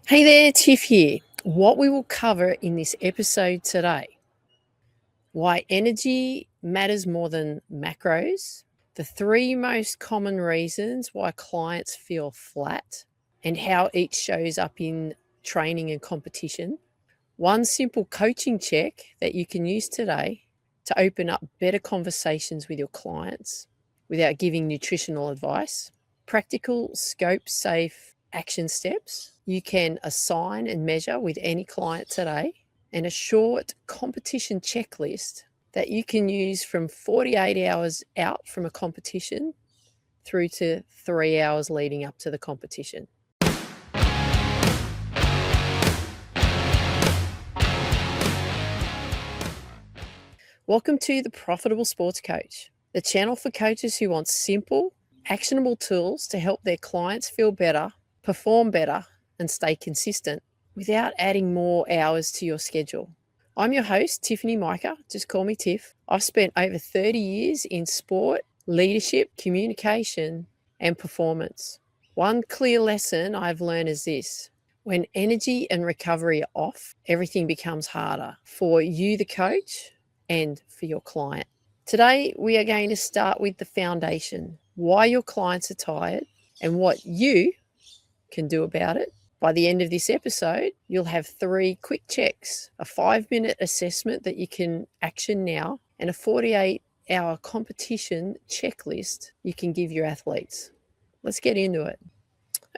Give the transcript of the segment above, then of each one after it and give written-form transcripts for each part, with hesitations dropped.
Hey there, Tiff here. What we will cover in this episode today: why energy matters more than macros, the three most common reasons why clients feel flat, and how each shows up in training and competition, one simple coaching check that you can use today to open up better conversations with your clients without giving nutritional advice, practical scope safe action steps you can assign and measure with any client today, and a short competition checklist that you can use from 48 hours out from a competition through to 3 hours leading up to the competition. Welcome to the Profitable Sports Coach, the channel for coaches who want simple, actionable tools to help their clients feel better, perform better, and stay consistent without adding more hours to your schedule. I'm your host, Tiffany Mika. Just call me Tiff. I've spent over 30 years in sport, leadership, communication, and performance. One clear lesson I've learned is this: when energy and recovery are off, everything becomes harder for you, the coach, and for your client. Today, we are going to start with the foundation: why your clients are tired and what you can do about it. By the end of this episode, you'll have 3 quick checks: a 5-minute assessment that you can action now, and a 48-hour competition checklist you can give your athletes. Let's get into it.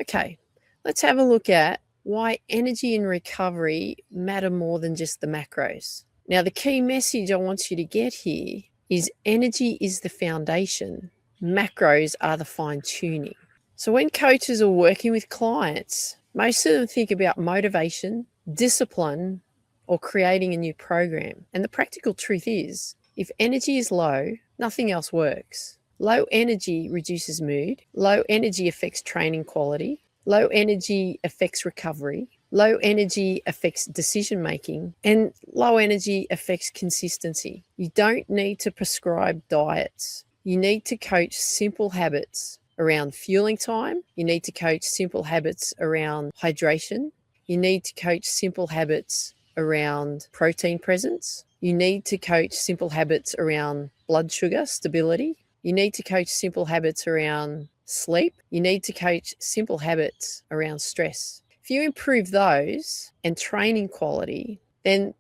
Okay, let's have a look at why energy and recovery matter more than just the macros. Now, the key message I want you to get here is energy is the foundation, macros are the fine-tuning. So when coaches are working with clients, most of them think about motivation, discipline, or creating a new program. And the practical truth is, if energy is low, nothing else works. Low energy reduces mood. Low energy affects training quality. Low energy affects recovery. Low energy affects decision making, and low energy affects consistency. You don't need to prescribe diets. You need to coach simple habits around fueling time. You need to coach simple habits around hydration. You need to coach simple habits around protein presence. You need to coach simple habits around blood sugar stability. You need to coach simple habits around sleep. You need to coach simple habits around stress. If you improve those and training quality, then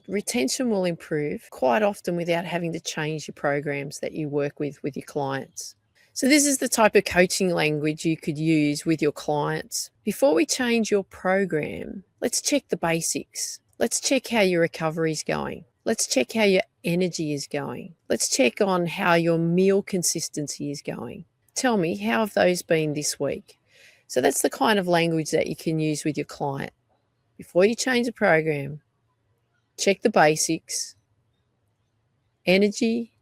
retention will improve quite often without having to change your programs that you work with your clients. So this is the type of coaching language you could use with your clients. Before we change your program, let's check the basics. Let's check how your recovery is going. Let's check how your energy is going. Let's check on how your meal consistency is going. Tell me, how have those been this week? So that's the kind of language that you can use with your client. Before you change the program, check the basics: energy,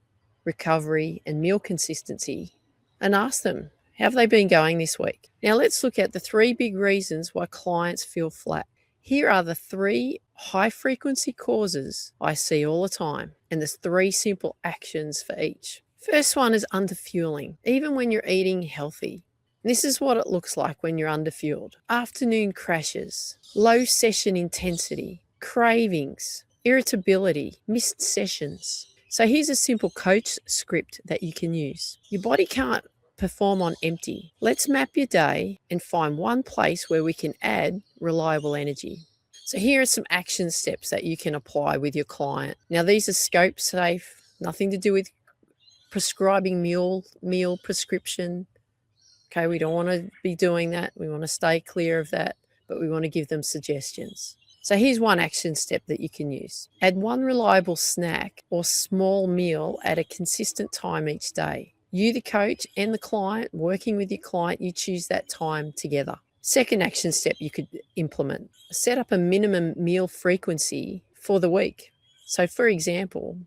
recovery, and meal consistency, and ask them, how have they been going this week? Now let's look at the 3 big reasons why clients feel flat. Here are the 3 high-frequency causes I see all the time, and there's 3 simple actions for each. First one is underfueling, even when you're eating healthy. This is what it looks like when you're underfueled: afternoon crashes, low session intensity, cravings, irritability, missed sessions. So here's a simple coach script that you can use. Your body can't perform on empty. Let's map your day and find one place where we can add reliable energy. So here are some action steps that you can apply with your client. Now these are scope safe, nothing to do with prescribing meal prescription. Okay, we don't want to be doing that. We want to stay clear of that, but we want to give them suggestions. So here's one action step that you can use. Add one reliable snack or small meal at a consistent time each day. You, the coach, and the client, working with your client, you choose that time together. Second action step you could implement: set up a minimum meal frequency for the week. So for example,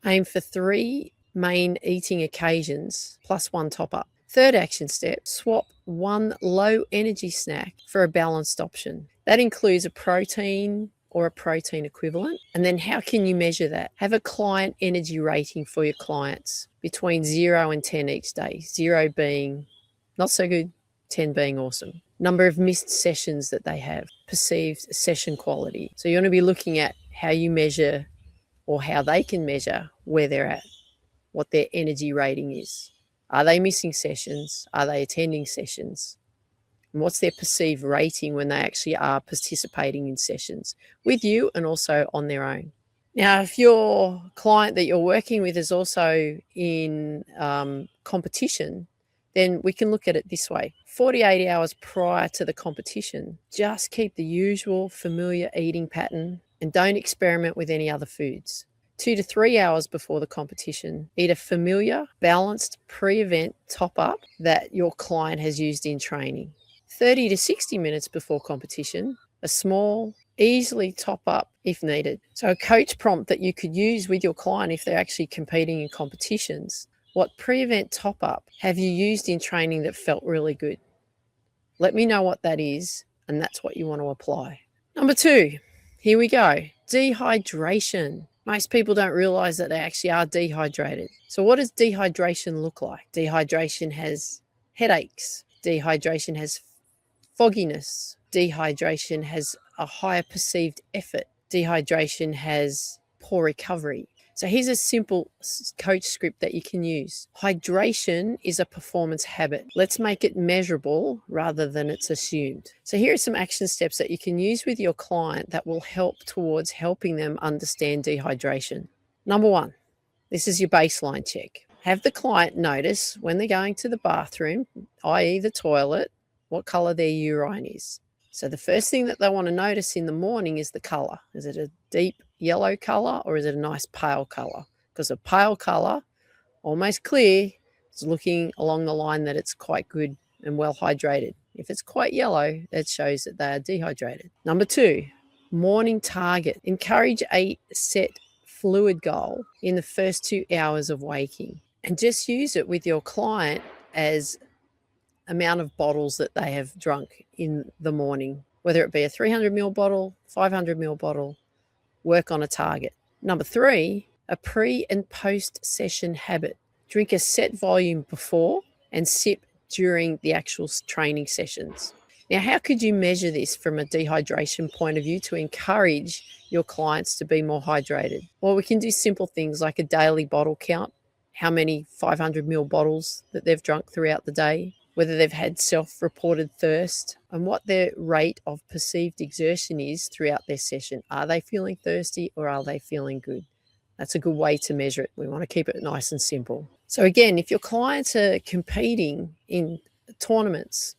aim for 3 main eating occasions plus 1 top-up. Third action step: swap one low energy snack for a balanced option. That includes a protein or a protein equivalent. And then how can you measure that? Have a client energy rating for your clients between 0 and 10 each day. 0 being not so good, 10 being awesome. number of missed sessions that they have, perceived session quality. So you want to be looking at how you measure, or how they can measure where they're at, what their energy rating is. Are they missing sessions? Are they attending sessions? And what's their perceived rating when they actually are participating in sessions with you and also on their own? Now, if your client that you're working with is also in competition, then we can look at it this way. 48 hours prior to the competition, just keep the usual familiar eating pattern and don't experiment with any other foods. 2 to 3 hours before the competition, eat a familiar, balanced pre-event top-up that your client has used in training. 30 to 60 minutes before competition, a small, easily top up if needed. So a coach prompt that you could use with your client if they're actually competing in competitions. What pre-event top up have you used in training that felt really good? Let me know what that is, and that's what you want to apply. Number 2, here we go. Dehydration. Most people don't realize that they actually are dehydrated. So what does dehydration look like? Dehydration has headaches. Dehydration has fogginess. Dehydration has a higher perceived effort. Dehydration has poor recovery. So here's a simple coach script that you can use. Hydration is a performance habit. Let's make it measurable rather than it's assumed. So here are some action steps that you can use with your client that will help towards helping them understand dehydration. Number 1, this is your baseline check. Have the client notice when they're going to the bathroom, i.e. the toilet, what color their urine is. So the first thing that they want to notice in the morning is the color. Is it a deep yellow color or is it a nice pale color? Because a pale color, almost clear, is looking along the line that it's quite good and well hydrated. If it's quite yellow, that shows that they are dehydrated. Number 2, morning target. Encourage a set fluid goal in the first 2 hours of waking, and just use it with your client as amount of bottles that they have drunk in the morning, whether it be a 300 ml bottle, 500 ml bottle. Work on a target. Number 3, a pre and post session habit. Drink a set volume before and sip during the actual training sessions. Now, how could you measure this from a dehydration point of view to encourage your clients to be more hydrated? Well, we can do simple things like a daily bottle count, how many 500 ml bottles that they've drunk throughout the day, whether they've had self-reported thirst, and what their rate of perceived exertion is throughout their session. Are they feeling thirsty or are they feeling good? That's a good way to measure it. We want to keep it nice and simple. So again, if your clients are competing in tournaments,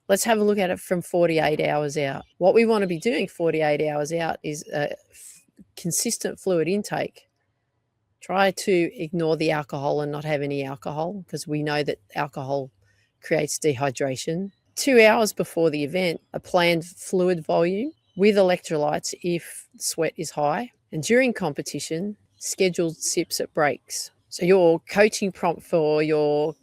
let's have a look at it from 48 hours out. What we want to be doing 48 hours out is a consistent fluid intake. Try to ignore the alcohol and not have any alcohol, because we know that alcohol creates dehydration. 2 hours before the event, a planned fluid volume with electrolytes if sweat is high. And during competition, scheduled sips at breaks. So your coaching prompt for your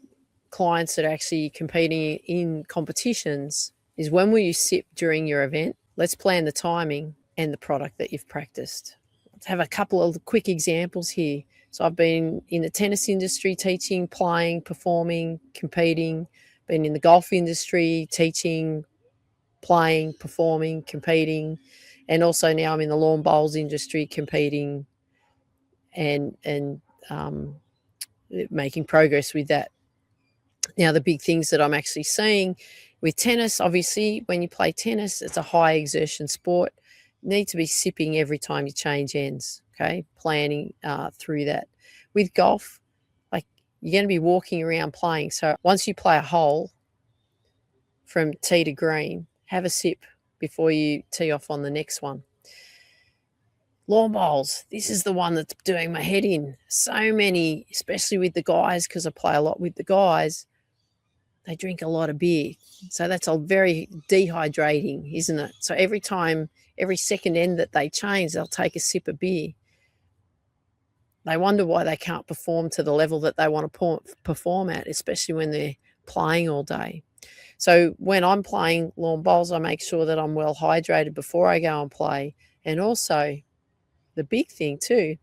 clients that are actually competing in competitions is, when will you sip during your event? Let's plan the timing and the product that you've practiced. Let's have a couple of quick examples here. So I've been in the tennis industry teaching, playing, performing, competing. Been in the golf industry teaching, playing, performing, competing. And also now I'm in the lawn bowls industry competing and making progress with that. Now, the big things that I'm actually seeing with tennis, obviously, when you play tennis, it's a high exertion sport. You need to be sipping every time you change ends, okay? Planning through that. With golf, like, you're going to be walking around playing. So once you play a hole from tee to green, have a sip before you tee off on the next one. Lawn bowls, this is the one that's doing my head in. So many, especially with the guys, because I play a lot with the guys, they drink a lot of beer. So that's a very dehydrating, isn't it? So every time, every second end that they change, they'll take a sip of beer. They wonder why they can't perform to the level that they want to perform at, especially when they're playing all day. So when I'm playing lawn bowls, I make sure that I'm well hydrated before I go and play. And also, the big thing too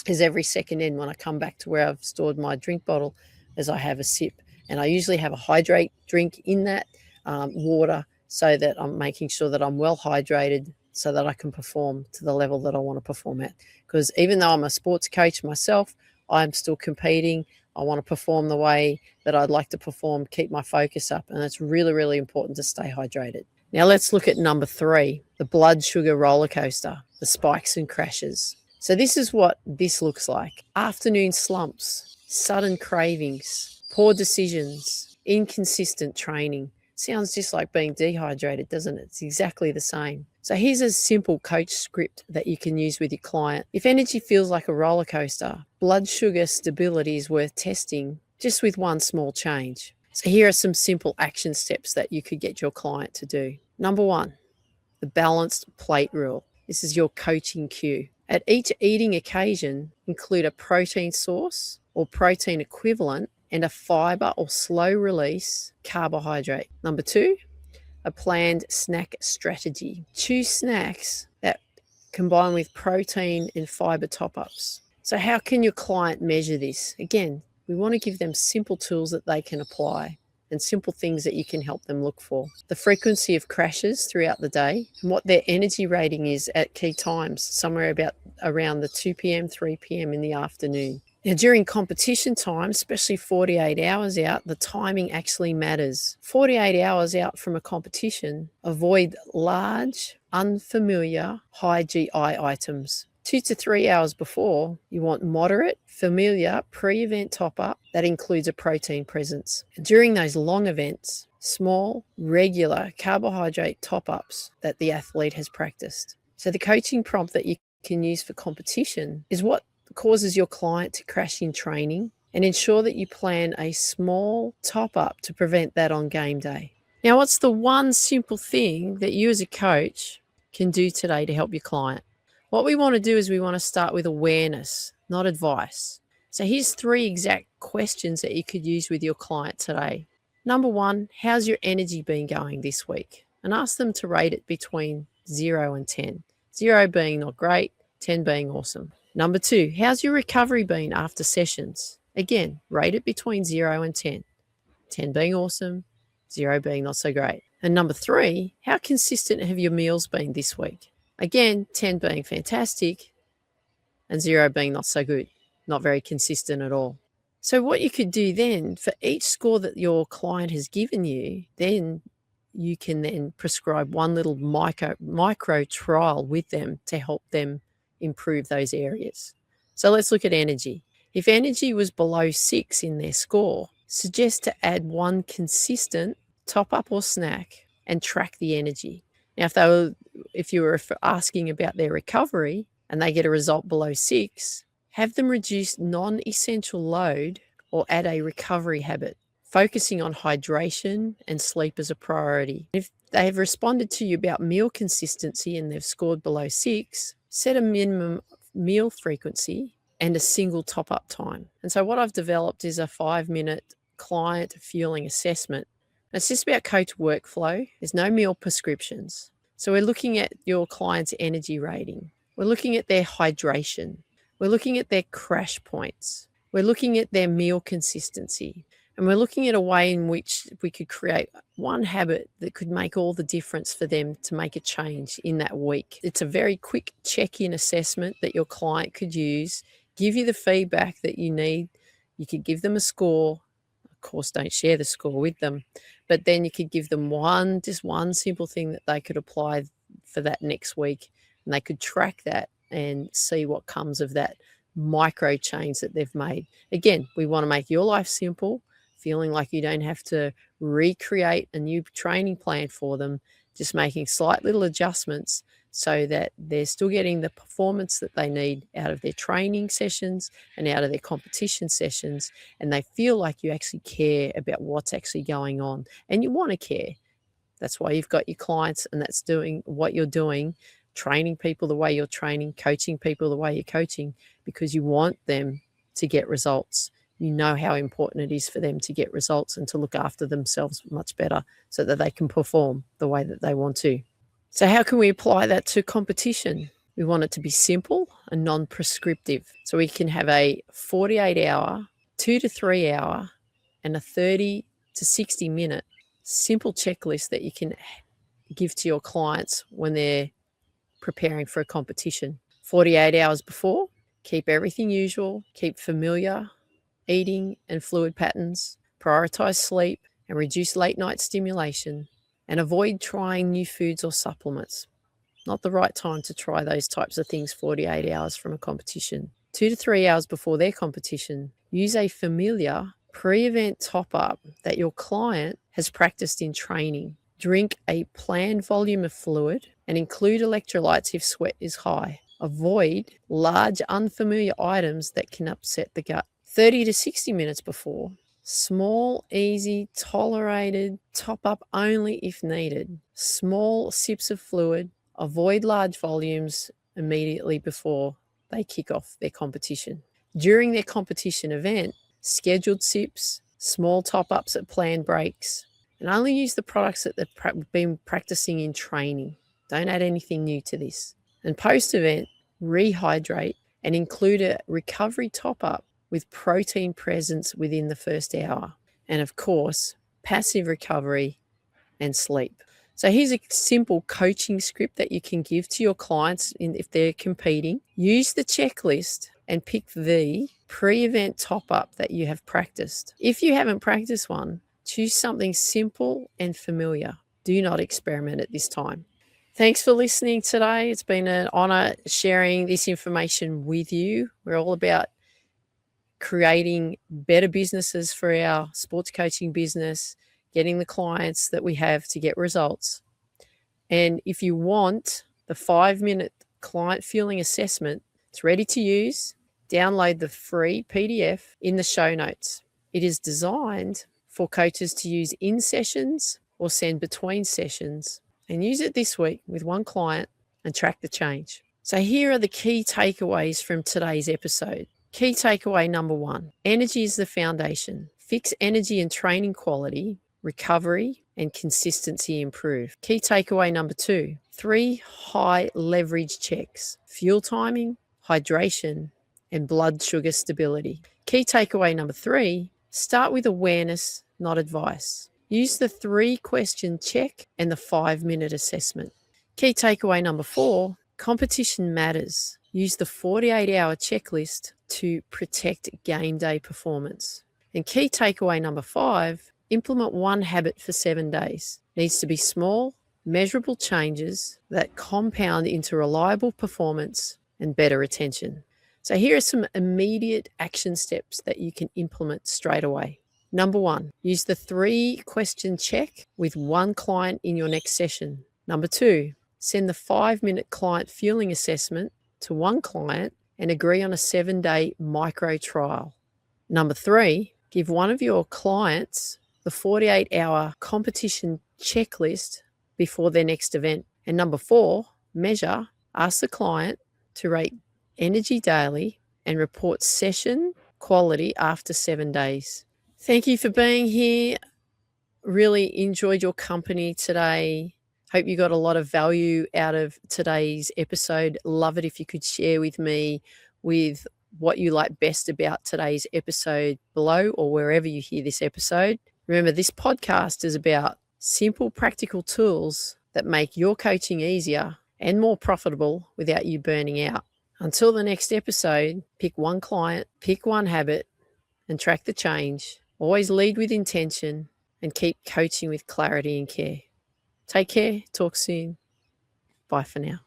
is every second end when I come back to where I've stored my drink bottle, as I have a sip. And I usually have a hydrate drink in that. water, so that I'm making sure that I'm well hydrated so that I can perform to the level that I want to perform at. Because even though I'm a sports coach myself, I'm still competing. I want to perform the way that I'd like to perform, keep my focus up. And it's really, really important to stay hydrated. Now let's look at number 3, the blood sugar roller coaster, the spikes and crashes. So this is what this looks like. Afternoon slumps, sudden cravings, poor decisions, inconsistent training. Sounds just like being dehydrated, doesn't it? It's exactly the same. So here's a simple coach script that you can use with your client. If energy feels like a roller coaster, blood sugar stability is worth testing just with one small change. So here are some simple action steps that you could get your client to do. Number 1, the balanced plate rule. This is your coaching cue. At each eating occasion, include a protein source or protein equivalent and a fiber or slow release carbohydrate. Number 2, a planned snack strategy. Choose snacks that combine with protein and fiber top-ups. So how can your client measure this? Again, we want to give them simple tools that they can apply and simple things that you can help them look for. The frequency of crashes throughout the day and what their energy rating is at key times, somewhere about around the 2 p.m., 3 p.m. in the afternoon. Now, during competition time, especially 48 hours out, the timing actually matters. 48 hours out from a competition, avoid large, unfamiliar, high GI items. 2 to 3 hours before, you want moderate, familiar pre-event top-up that includes a protein presence. During those long events, small, regular carbohydrate top-ups that the athlete has practiced. So the coaching prompt that you can use for competition is what causes your client to crash in training, and ensure that you plan a small top-up to prevent that on game day. Now, what's the one simple thing that you as a coach can do today to help your client? What we want to do is we want to start with awareness, not advice. So here's 3 exact questions that you could use with your client today. Number 1, how's your energy been going this week? And ask them to rate it between 0 and 10. 0 being not great, 10 being awesome. Number 2, how's your recovery been after sessions? Again, rate it between 0 and 10. 10 being awesome, 0 being not so great. And number 3, how consistent have your meals been this week? Again, 10 being fantastic and 0 being not so good, not very consistent at all. So what you could do then, for each score that your client has given you, then you can then prescribe one little micro trial with them to help them improve those areas. So let's look at energy. If energy was below 6 in their score, suggest to add one consistent top-up or snack and track the energy. Now, if you were asking about their recovery and they get a result below 6, have them reduce non-essential load or add a recovery habit, focusing on hydration and sleep as a priority. If they have responded to you about meal consistency and they've scored below 6, set a minimum meal frequency and a single top-up time. And so what I've developed is a 5-minute client fueling assessment. It's just about coach workflow. There's no meal prescriptions. So we're looking at your client's energy rating. We're looking at their hydration. We're looking at their crash points. We're looking at their meal consistency. And we're looking at a way in which we could create one habit that could make all the difference for them to make a change in that week. It's a very quick check-in assessment that your client could use, give you the feedback that you need. You could give them a score. Of course, don't share the score with them, but then you could give them just one simple thing that they could apply for that next week, and they could track that and see what comes of that micro change that they've made. Again, we want to make your life simple, feeling like you don't have to recreate a new training plan for them, just making slight little adjustments so that they're still getting the performance that they need out of their training sessions and out of their competition sessions, and they feel like you actually care about what's actually going on, and you want to care. That's why you've got your clients, and that's doing what you're doing, training people the way you're training, coaching people the way you're coaching, because you want them to get results. You know how important it is for them to get results and to look after themselves much better so that they can perform the way that they want to. So how can we apply that to competition? We want it to be simple and non-prescriptive. So we can have a 48-hour, 2 to 3 hour, and a 30 to 60 minute simple checklist that you can give to your clients when they're preparing for a competition. 48 hours before, keep everything usual, keep familiar eating and fluid patterns, prioritize sleep and reduce late night stimulation, and avoid trying new foods or supplements. Not the right time to try those types of things 48 hours from a competition. 2 to 3 hours before their competition, use a familiar pre-event top-up that your client has practiced in training. Drink a planned volume of fluid and include electrolytes if sweat is high. Avoid large unfamiliar items that can upset the gut. 30 to 60 minutes before, small, easy, tolerated, top-up only if needed. Small sips of fluid. Avoid large volumes immediately before they kick off their competition. During their competition event, scheduled sips, small top-ups at planned breaks, and only use the products that they've been practicing in training. Don't add anything new to this. And post-event, rehydrate and include a recovery top-up with protein presence within the first hour. And of course, passive recovery and sleep. So here's a simple coaching script that you can give to your clients if they're competing. Use the checklist and pick the pre-event top-up that you have practiced. If you haven't practiced one, choose something simple and familiar. Do not experiment at this time. Thanks for listening today. It's been an honor sharing this information with you. We're all about creating better businesses for our sports coaching business, getting the clients that we have to get results. And if you want the 5-minute client feeling assessment, it's ready to use. Download the free PDF in the show notes. It is designed for coaches to use in sessions or send between sessions, and use it this week with one client and track the change. So here are the key takeaways from today's episode. Key takeaway number 1, energy is the foundation. Fix energy and training quality, recovery and consistency improve. Key takeaway number 2, 3 high leverage checks: fuel timing, hydration, and blood sugar stability. Key takeaway number 3, start with awareness, not advice. Use the 3-question check and the 5-minute assessment. Key takeaway number 4, competition matters. Use the 48-hour checklist to protect game day performance. And key takeaway number 5, implement one habit for 7 days. Needs to be small, measurable changes that compound into reliable performance and better retention. So here are some immediate action steps that you can implement straight away. Number 1, use the 3-question check with one client in your next session. Number 2, send the 5-minute client feeling assessment to one client and agree on a 7-day micro trial. Number 3, give one of your clients the 48-hour competition checklist before their next event. And number 4, measure, ask the client to rate energy daily and report session quality after 7 days. Thank you for being here. Really enjoyed your company today. Hope you got a lot of value out of today's episode. Love it if you could share with me with what you like best about today's episode below or wherever you hear this episode. Remember, this podcast is about simple, practical tools that make your coaching easier and more profitable without you burning out. Until the next episode, pick one client, pick one habit, and track the change. Always lead with intention and keep coaching with clarity and care. Take care. Talk soon. Bye for now.